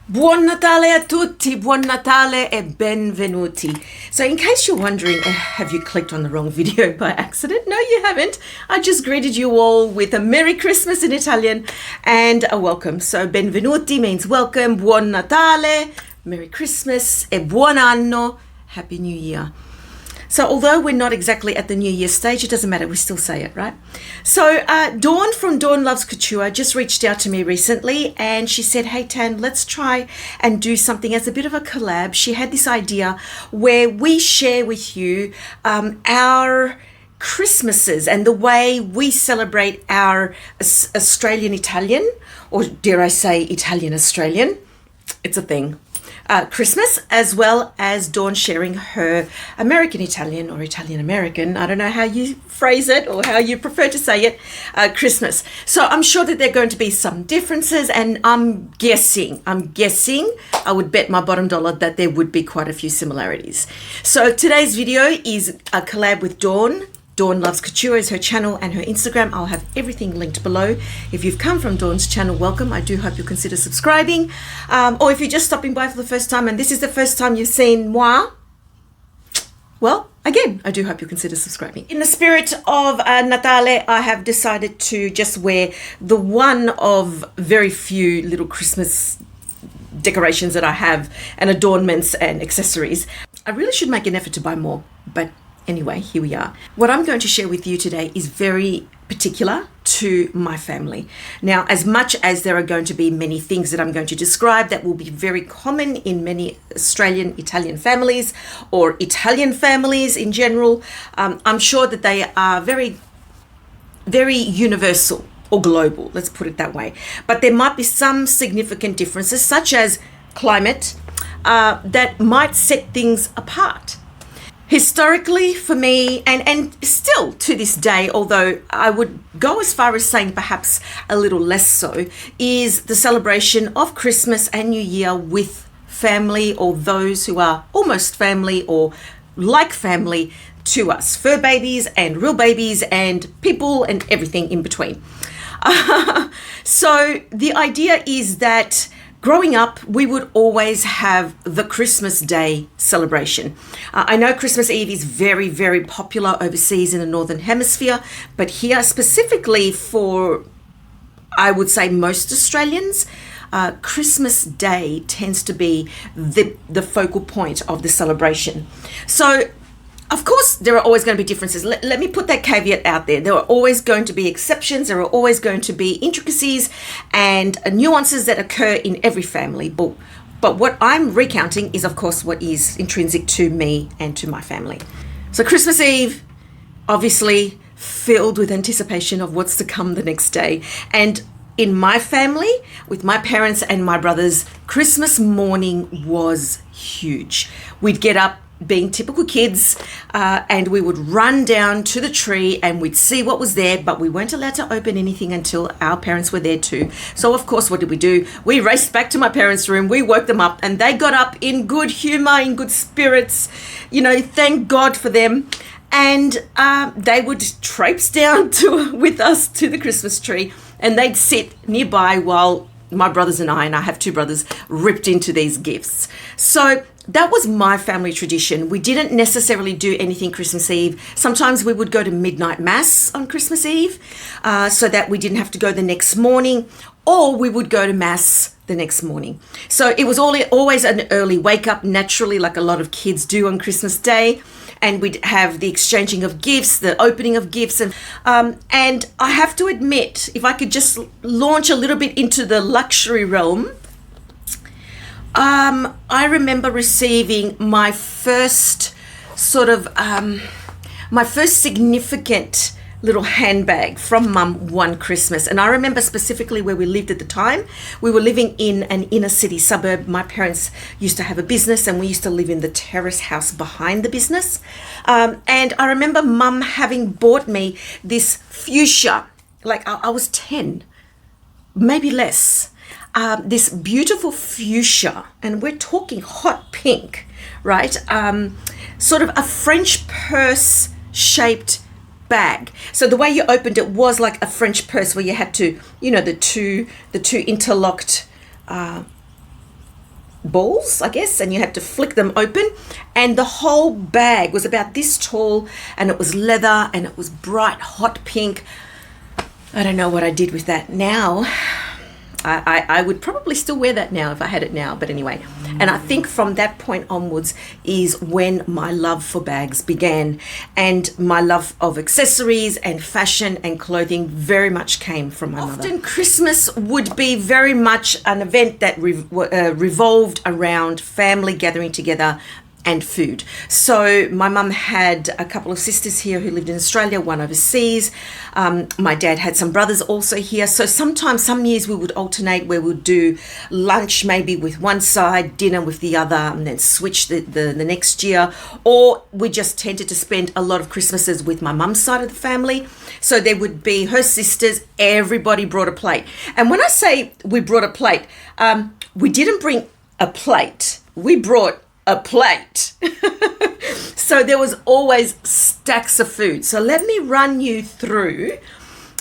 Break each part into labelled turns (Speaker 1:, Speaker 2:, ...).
Speaker 1: Buon Natale a tutti, buon Natale e benvenuti. So in case you're wondering, have you clicked on the wrong video by accident? No, you haven't. I just greeted you all with a Merry Christmas in Italian and a welcome. So benvenuti means welcome, buon Natale, Merry Christmas, e buon anno, Happy New Year. So although we're not exactly at the New Year stage, it doesn't matter, we still say it, right? So Dawn from Dawn Loves Couture just reached out to me recently and she said, hey Tan, let's try and do something as a bit of a collab. She had this idea where we share with you our Christmases and the way we celebrate our Australian Italian, or dare I say Italian Australian, it's a thing. Christmas, as well as Dawn sharing her American Italian or Italian American, I don't know how you phrase it or how you prefer to say it, Christmas. So I'm sure that there are going to be some differences, and I'm guessing, I would bet my bottom dollar that there would be quite a few similarities. So today's video is a collab with Dawn. Dawn Loves Couture is her channel and her Instagram. I'll have everything linked below. If you've come from Dawn's channel, welcome. I do hope you'll consider subscribing. Or if you're just stopping by for the first time and this is the first time you've seen moi, well, again, I do hope you'll consider subscribing. In the spirit of Natale, I have decided to just wear the one of very few little Christmas decorations that I have and adornments and accessories. I really should make an effort to buy more, but anyway, here we are. What I'm going to share with you today is very particular to my family. Now, as much as there are going to be many things that I'm going to describe that will be very common in many Australian Italian families or Italian families in general, I'm sure that they are very, very universal or global, let's put it that way. But there might be some significant differences, such as climate, that might set things apart. Historically, for me, and still to this day, although I would go as far as saying perhaps a little less so, is the celebration of Christmas and New Year with family, or those who are almost family or like family to us. Fur babies and real babies and people and everything in between. So the idea is that growing up, we would always have the Christmas Day celebration. I know Christmas Eve is very, very popular overseas in the Northern Hemisphere, but here specifically for, I would say, most Australians, Christmas Day tends to be the focal point of the celebration. So, of course, there are always going to be differences. Let me put that caveat out there. There are always going to be exceptions. There are always going to be intricacies and nuances that occur in every family. But what I'm recounting is, of course, what is intrinsic to me and to my family. So Christmas Eve, obviously filled with anticipation of what's to come the next day. And in my family, with my parents and my brothers, Christmas morning was huge. We'd get up, being typical kids, and we would run down to the tree and we'd see what was there, but we weren't allowed to open anything until our parents were there too. So of course, what did we do? We raced back to my parents' room, we woke them up, and they got up in good humor, in good spirits, you know, thank God for them. And they would traipse down with us to the Christmas tree, and they'd sit nearby while my brothers and I have two brothers, ripped into these gifts. So that was my family tradition. We didn't necessarily do anything Christmas Eve. Sometimes we would go to midnight mass on Christmas Eve so that we didn't have to go the next morning, or we would go to mass the next morning. So it was always an early wake up, naturally, like a lot of kids do on Christmas Day. And we'd have the exchanging of gifts, the opening of gifts. And I have to admit, if I could just launch a little bit into the luxury realm, I remember receiving my first my first significant little handbag from Mum one Christmas. And I remember specifically where we lived at the time. We were living in an inner city suburb. My parents used to have a business and we used to live in the terrace house behind the business. And I remember Mum having bought me this fuchsia, like I was 10, maybe less. This beautiful fuchsia, and we're talking hot pink, right? Sort of a French purse shaped bag. So the way you opened it was like a French purse where you had to, you know, the two interlocked balls, I guess, and you had to flick them open, and the whole bag was about this tall, and it was leather, and it was bright hot pink. I don't know what I did with that now. I would probably still wear that now if I had it now, but anyway. And I think from that point onwards is when my love for bags began, and my love of accessories and fashion and clothing very much came from my mother. Often Christmas would be very much an event that revolved around family gathering together and food. So my mum had a couple of sisters here who lived in Australia, one overseas. My dad had some brothers also here. So sometimes, some years we would alternate where we'd do lunch maybe with one side, dinner with the other, and then switch the next year. Or we just tended to spend a lot of Christmases with my mum's side of the family. So there would be her sisters, everybody brought a plate. And when I say we brought a plate, we didn't bring a plate, we brought a plate. So there was always stacks of food. So let me run you through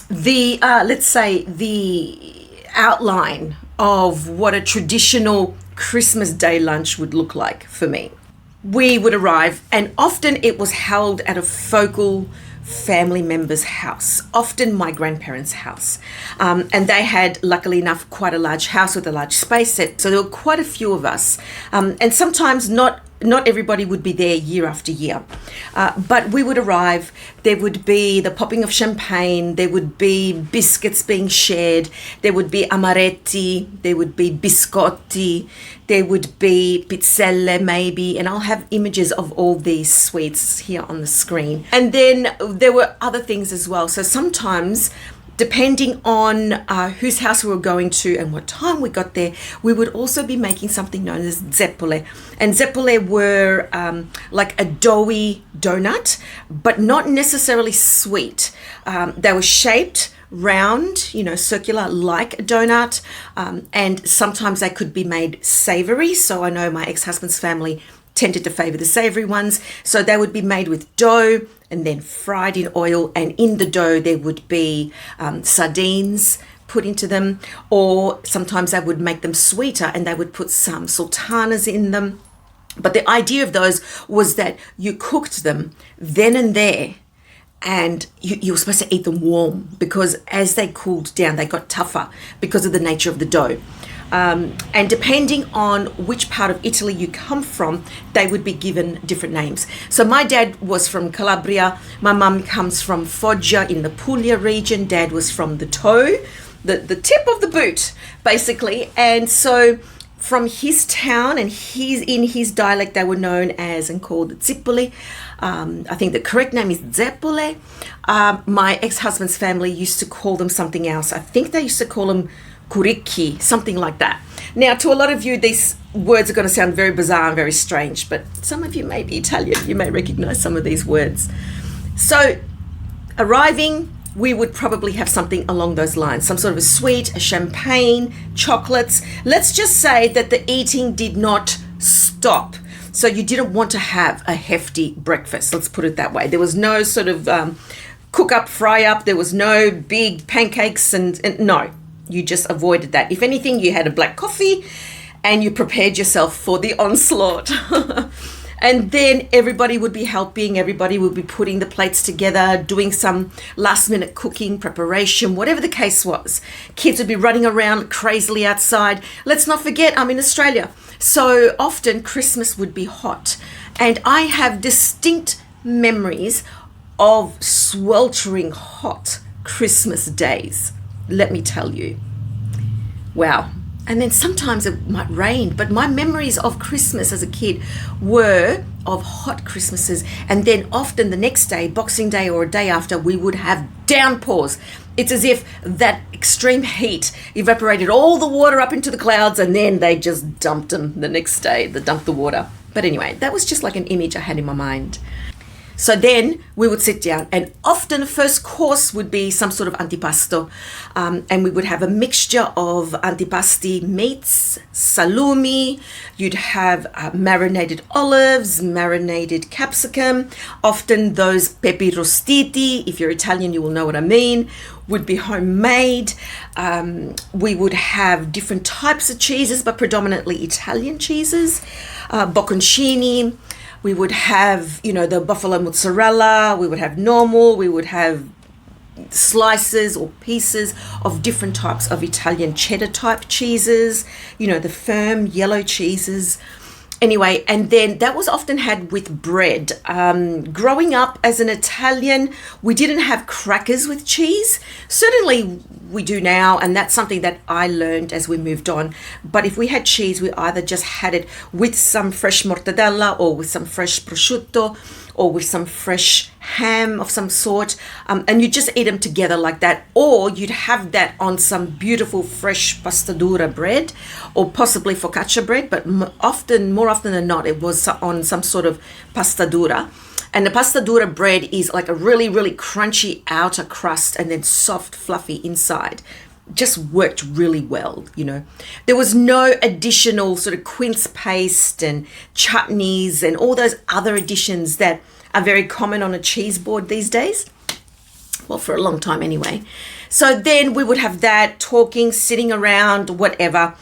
Speaker 1: the, let's say, the outline of what a traditional Christmas Day lunch would look like for me. We would arrive, and often it was held at a focal family member's house, often my grandparents' house. And they had, luckily enough, quite a large house with a large space set. So there were quite a few of us. And sometimes not everybody would be there year after year. But we would arrive, there would be the popping of champagne, there would be biscuits being shared, there would be amaretti, there would be biscotti, there would be pizzelle maybe, and I'll have images of all these sweets here on the screen. And then there were other things as well. So sometimes, depending on whose house we were going to and what time we got there, we would also be making something known as zeppole. And zeppole were like a doughy donut, but not necessarily sweet. They were shaped round, circular like a donut, and sometimes they could be made savory. So I know my ex-husband's family tended to favor the savory ones. So they would be made with dough and then fried in oil, and in the dough there would be sardines put into them, or sometimes they would make them sweeter and they would put some sultanas in them. But the idea of those was that you cooked them then and there, and you were supposed to eat them warm, because as they cooled down, they got tougher because of the nature of the dough. And depending on which part of Italy you come from, they would be given different names. So my dad was from Calabria, my mum comes from Foggia in the Puglia region, dad was from the toe, the tip of the boot, basically. And so from his town and in his dialect, they were known as and called Zippoli. I think the correct name is Zeppole. My ex-husband's family used to call them something else. I think they used to call them curicchi, something like that. Now, to a lot of you, these words are going to sound very bizarre and very strange, but some of you may be Italian. You may recognize some of these words. So, arriving, we would probably have something along those lines, some sort of a sweet, a champagne, chocolates. Let's just say that the eating did not stop. So you didn't want to have a hefty breakfast, let's put it that way. There was no sort of cook up, fry up. There was no big pancakes and no. You just avoided that. If anything, you had a black coffee and you prepared yourself for the onslaught. And then everybody would be helping, everybody would be putting the plates together, doing some last minute cooking, preparation, whatever the case was. Kids would be running around crazily outside. Let's not forget, I'm in Australia. So often Christmas would be hot. And I have distinct memories of sweltering hot Christmas days. Let me tell you. Wow. And then sometimes it might rain, but my memories of Christmas as a kid were of hot Christmases. And then often the next day, Boxing Day or a day after, we would have downpours. It's as if that extreme heat evaporated all the water up into the clouds, and then they just dumped them the next day. They dumped the water. But anyway, that was just like an image I had in my mind. So then we would sit down, and often the first course would be some sort of antipasto, and we would have a mixture of antipasti meats, salumi. You'd have marinated olives, marinated capsicum. Often those pepi rostiti, if you're Italian you will know what I mean, would be homemade. We would have different types of cheeses, but predominantly Italian cheeses, bocconcini. We would have, the buffalo mozzarella. We would have normal. We would have slices or pieces of different types of Italian cheddar type cheeses, the firm yellow cheeses. Anyway, and then that was often had with bread. Growing up as an Italian, we didn't have crackers with cheese. Certainly we do now, and that's something that I learned as we moved on. But if we had cheese, we either just had it with some fresh mortadella or with some fresh prosciutto or with some fresh ham of some sort, and you just eat them together like that, or you'd have that on some beautiful fresh pasta dura bread or possibly focaccia bread, but more often than not it was on some sort of pasta dura. And the pasta dura bread is like a really, really crunchy outer crust and then soft, fluffy inside. Just worked really well, There was no additional sort of quince paste and chutneys and all those other additions that are very common on a cheese board these days. Well, for a long time anyway. So then we would have that, talking, sitting around, whatever.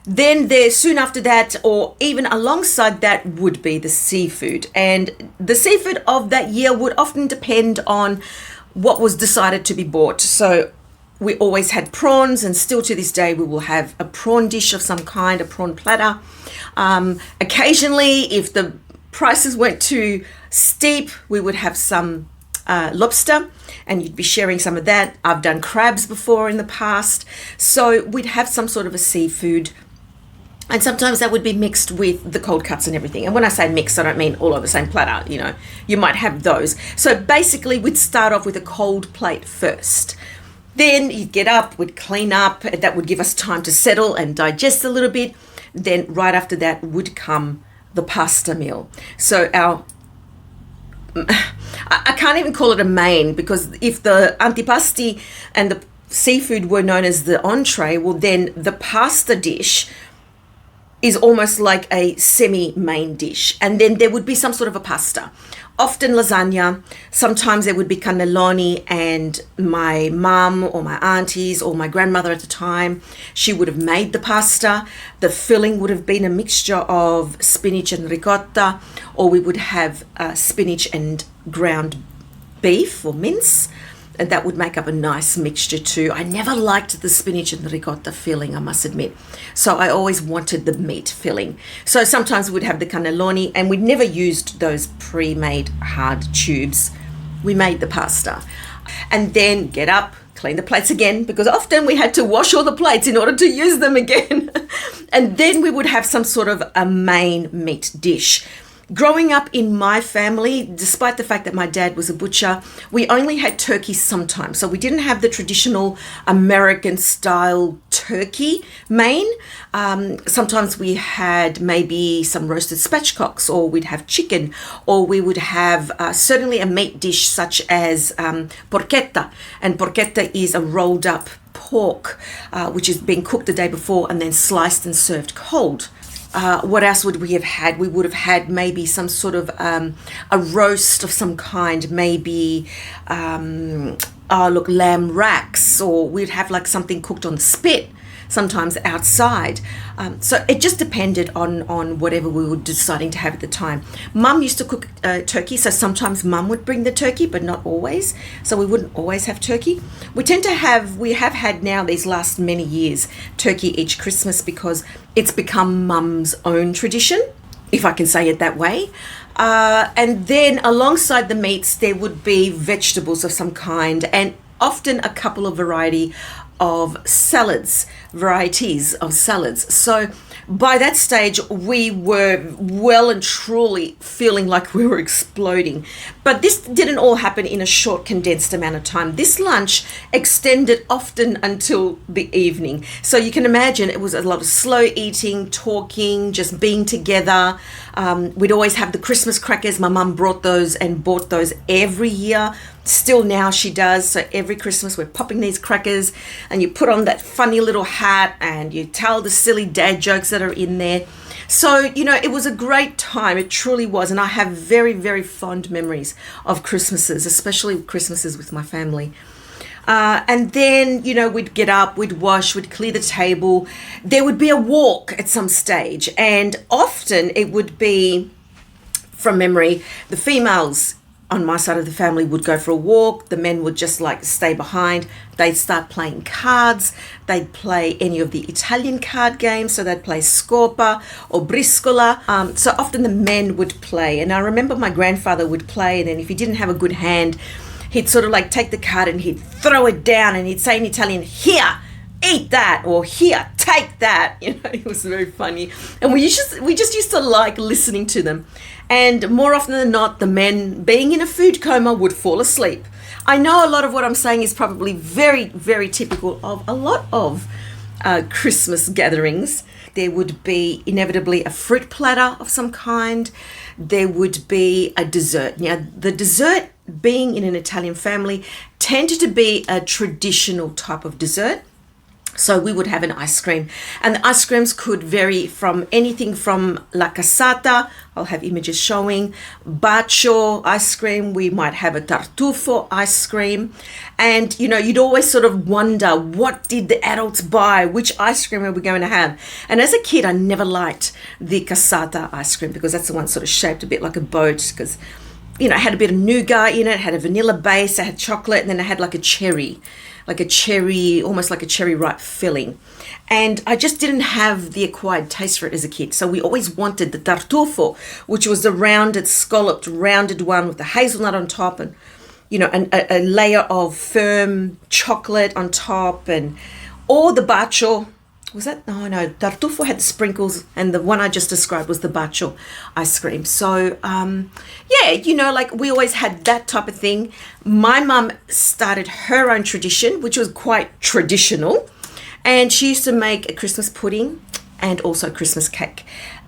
Speaker 1: Then there, soon after that, or even alongside that, would be the seafood. And the seafood of that year would often depend on what was decided to be bought. So we always had prawns, and still to this day we will have a prawn dish of some kind, a prawn platter. Occasionally, if the prices went too steep, we would have some lobster, and you'd be sharing some of that. I've done crabs before in the past, so we'd have some sort of a seafood, and sometimes that would be mixed with the cold cuts and everything. And when I say mixed, I don't mean all on the same platter, you might have those. So basically we'd start off with a cold plate first. Then you'd get up, we'd clean up, and that would give us time to settle and digest a little bit. Then right after that would come the pasta meal. So I can't even call it a main, because if the antipasti and the seafood were known as the entree, well then the pasta dish is almost like a semi-main dish. And then there would be some sort of a pasta. Often lasagna, sometimes there would be cannelloni, and my mum or my aunties or my grandmother at the time, she would have made the pasta. The filling would have been a mixture of spinach and ricotta, or we would have spinach and ground beef or mince, and that would make up a nice mixture too. I never liked the spinach and the ricotta filling, I must admit. So I always wanted the meat filling. So sometimes we'd have the cannelloni, and we never used those pre-made hard tubes. We made the pasta. And then get up, clean the plates again, because often we had to wash all the plates in order to use them again. And then we would have some sort of a main meat dish. Growing up in my family, despite the fact that my dad was a butcher, we only had turkey sometimes. So we didn't have the traditional American style turkey main. Sometimes we had maybe some roasted spatchcocks, or we'd have chicken, or we would have certainly a meat dish such as porchetta. And porchetta is a rolled up pork, which is being cooked the day before and then sliced and served cold. What else would we have had? We would have had maybe some sort of a roast of some kind, maybe lamb racks, or we'd have like something cooked on the spit, sometimes outside. So it just depended on whatever we were deciding to have at the time. Mum used to cook turkey, so sometimes Mum would bring the turkey, but not always. So we wouldn't always have turkey. We have had now these last many years turkey each Christmas, because it's become Mum's own tradition, if I can say it that way. And then alongside the meats, there would be vegetables of some kind, and often a couple of varieties of salads. So by that stage, we were well and truly feeling like we were exploding. But this didn't all happen in a short, condensed amount of time. This lunch extended often until the evening. So you can imagine it was a lot of slow eating, talking, just being together. We'd always have the Christmas crackers. My mum brought those and bought those every year. Still now she does. So every Christmas we're popping these crackers, and you put on that funny little hat and you tell the silly dad jokes that are in there. So, you know, it was a great time. It truly was. And I have very, very fond memories of Christmases, especially Christmases with my family. And then, you know, we'd get up, we'd wash, we'd clear the table. There would be a walk at some stage. And often it would be, from memory, the females on my side of the family would go for a walk. The men would just like stay behind. They'd start playing cards. They'd play any of the Italian card games. So they'd play Scopa or Briscola. So often the men would play. And I remember my grandfather would play. And then if he didn't have a good hand, he'd sort of like take the card and he'd throw it down and he'd say in Italian, "Here, eat that," or "Here, take that." You know, it was very funny. And we just used to like listening to them. And more often than not, the men, being in a food coma, would fall asleep. I know a lot of what I'm saying is probably very, very typical of a lot of Christmas gatherings. There would be inevitably a fruit platter of some kind. There would be a dessert. Now, the dessert, being in an Italian family, tended to be a traditional type of dessert. So we would have an ice cream, and the ice creams could vary from anything from la cassata, I'll have images showing, bacio ice cream, we might have a tartufo ice cream. And, you know, you'd always sort of wonder, what did the adults buy? Which ice cream are we going to have? And as a kid, I never liked the cassata ice cream because that's the one sort of shaped a bit like a boat, because, you know, it had a bit of nougat in it, had a vanilla base, it had chocolate, and then it had like a cherry, almost like a cherry ripe filling. And I just didn't have the acquired taste for it as a kid. So we always wanted the tartufo, which was the rounded, scalloped, rounded one with the hazelnut on top and, you know, a layer of firm chocolate on top, and or the bacio. Was that? No, tartufo had the sprinkles, and the one I just described was the bacio ice cream. So, yeah, you know, like we always had that type of thing. My mum started her own tradition, which was quite traditional, and she used to make a Christmas pudding and also Christmas cake.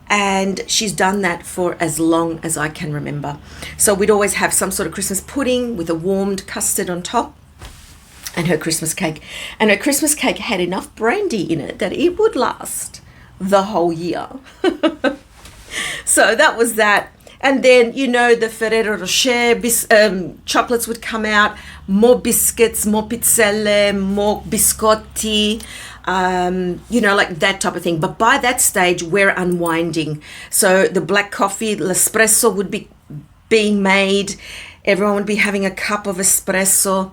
Speaker 1: And she's done that for as long as I can remember. So we'd always have some sort of Christmas pudding with a warmed custard on top, and her Christmas cake. And her Christmas cake had enough brandy in it that it would last the whole year. So that was that. And then, you know, the Ferrero Rocher chocolates would come out, more biscuits, more pizzelle, more biscotti, you know, like that type of thing. But by that stage, we're unwinding. So the black coffee, l'espresso would be being made. Everyone would be having a cup of espresso.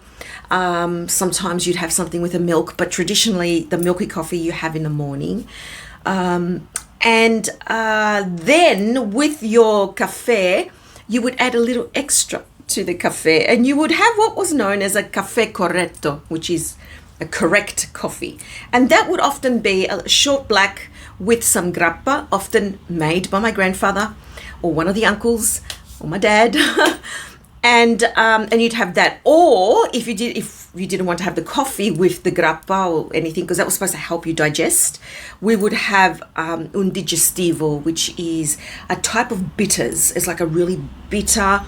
Speaker 1: Sometimes you'd have something with a milk, but traditionally the milky coffee you have in the morning. And then with your cafe, you would add a little extra to the cafe, and you would have what was known as a caffè corretto, which is a correct coffee. And that would often be a short black with some grappa, often made by my grandfather or one of the uncles or my dad. And you'd have that. Or if you didn't want to have the coffee with the grappa or anything, because that was supposed to help you digest, we would have un digestivo, which is a type of bitters. It's like a really bitter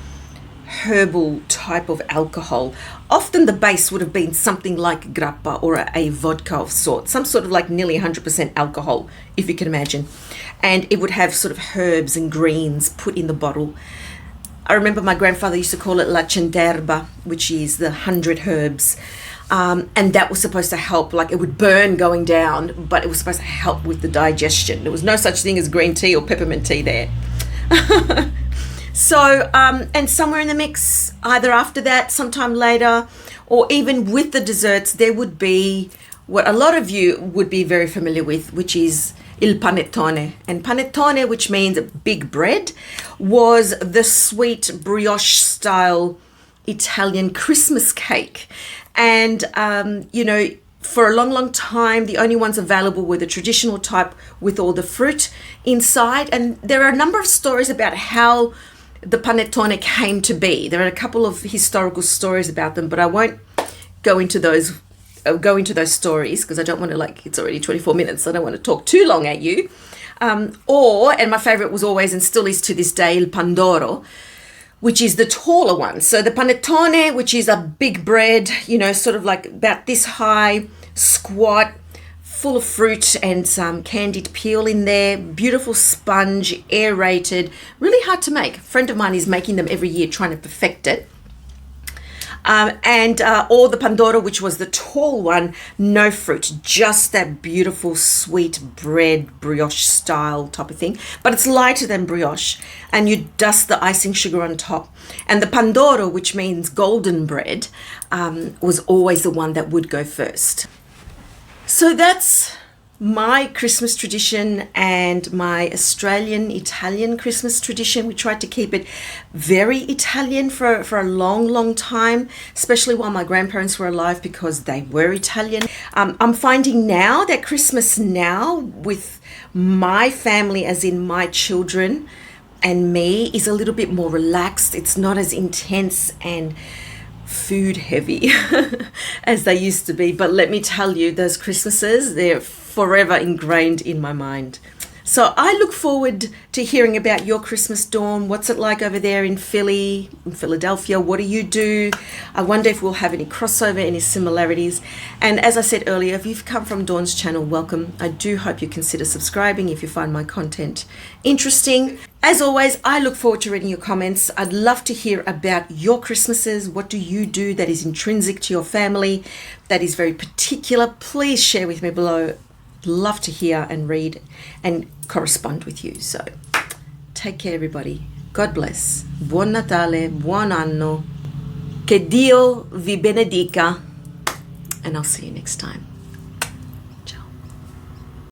Speaker 1: herbal type of alcohol. Often the base would have been something like grappa or a vodka of sort, some sort of like nearly 100% alcohol, if you can imagine. And it would have sort of herbs and greens put in the bottle. I remember my grandfather used to call it la centerba, which is the 100 herbs. And that was supposed to help, like it would burn going down, but it was supposed to help with the digestion. There was no such thing as green tea or peppermint tea there. So, and somewhere in the mix, either after that, sometime later, or even with the desserts, there would be what a lot of you would be very familiar with, which is il panettone. And panettone, which means big bread, was the sweet brioche style Italian Christmas cake. And, you know, for a long, long time, the only ones available were the traditional type with all the fruit inside. And there are a number of stories about how the panettone came to be. There are a couple of historical stories about them, but I won't go into those stories because I don't want to, like, it's already 24 minutes, so I don't want to talk too long at you. And my favorite was always and still is to this day, il pandoro, which is the taller one. So the panettone, which is a big bread, you know, sort of like about this high, squat, full of fruit and some candied peel in there, beautiful sponge, aerated, really hard to make. A friend of mine is making them every year, trying to perfect it. Or the pandoro, which was the tall one, no fruit, just that beautiful sweet bread, brioche style type of thing. But it's lighter than brioche, and you dust the icing sugar on top. And the pandoro, which means golden bread, was always the one that would go first. So that's my Christmas tradition and my Australian Italian Christmas tradition. We tried to keep it very Italian for a long time, especially while my grandparents were alive, because they were Italian. I'm finding now that Christmas now with my family, as in my children and me, is a little bit more relaxed. It's not as intense and food heavy as they used to be. But let me tell you, those Christmases, they're forever ingrained in my mind. So I look forward to hearing about your Christmas, Dawn. What's it like over there in Philly, in Philadelphia? What do you do? I wonder if we'll have any crossover, any similarities. And as I said earlier, if you've come from Dawn's channel, welcome. I do hope you consider subscribing if you find my content interesting. As always, I look forward to reading your comments. I'd love to hear about your Christmases. What do you do that is intrinsic to your family, that is very particular? Please share with me below. Love to hear and read and correspond with you. So take care, everybody. God bless. Buon Natale, buon anno. Che Dio vi benedica. And I'll see you next time.